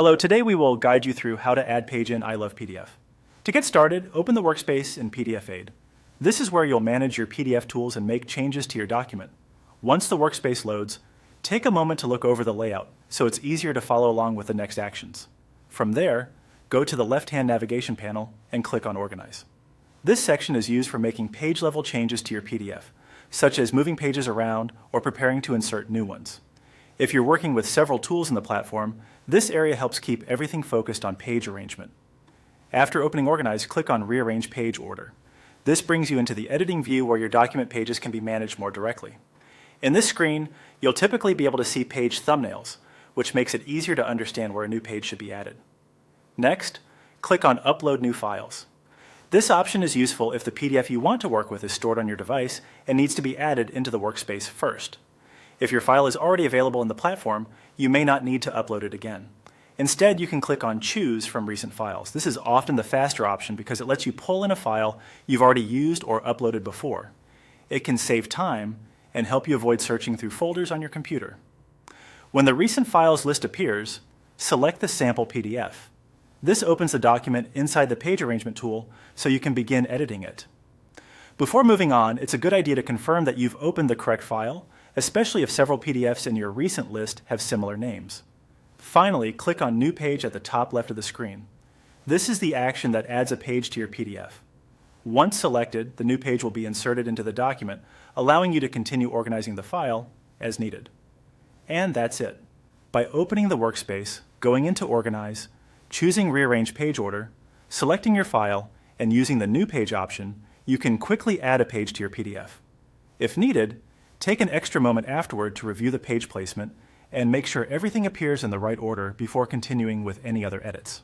Hello, today we will guide you through how to add page in iLovePDF. To get started, open the workspace in PDF Aid. This is where you'll manage your PDF tools and make changes to your document. Once the workspace loads, take a moment to look over the layout so it's easier to follow along with the next actions. From there, go to the left-hand navigation panel and click on Organize. This section is used for making page-level changes to your PDF, such as moving pages around or preparing to insert new ones. If you're working with several tools in the platform, this area helps keep everything focused on page arrangement. After opening Organize, click on Rearrange Page Order. This brings you into the editing view where your document pages can be managed more directly. In this screen, you'll typically be able to see page thumbnails, which makes it easier to understand where a new page should be added. Next, click on Upload New Files. This option is useful if the PDF you want to work with is stored on your device and needs to be added into the workspace first. If your file is already available in the platform, you may not need to upload it again. Instead, you can click on Choose from Recent Files. This is often the faster option because it lets you pull in a file you've already used or uploaded before. It can save time and help you avoid searching through folders on your computer. When the Recent Files list appears, select the sample PDF. This opens the document inside the Page Arrangement tool so you can begin editing it. Before moving on, it's a good idea to confirm that you've opened the correct file, especially if several PDFs in your recent list have similar names. Finally, click on New Page at the top left of the screen. This is the action that adds a page to your PDF. Once selected, the new page will be inserted into the document, allowing you to continue organizing the file as needed. And that's it. By opening the workspace, going into Organize, choosing Rearrange Page Order, selecting your file, and using the New Page option, you can quickly add a page to your PDF. If needed, take an extra moment afterward to review the page placement and make sure everything appears in the right order before continuing with any other edits.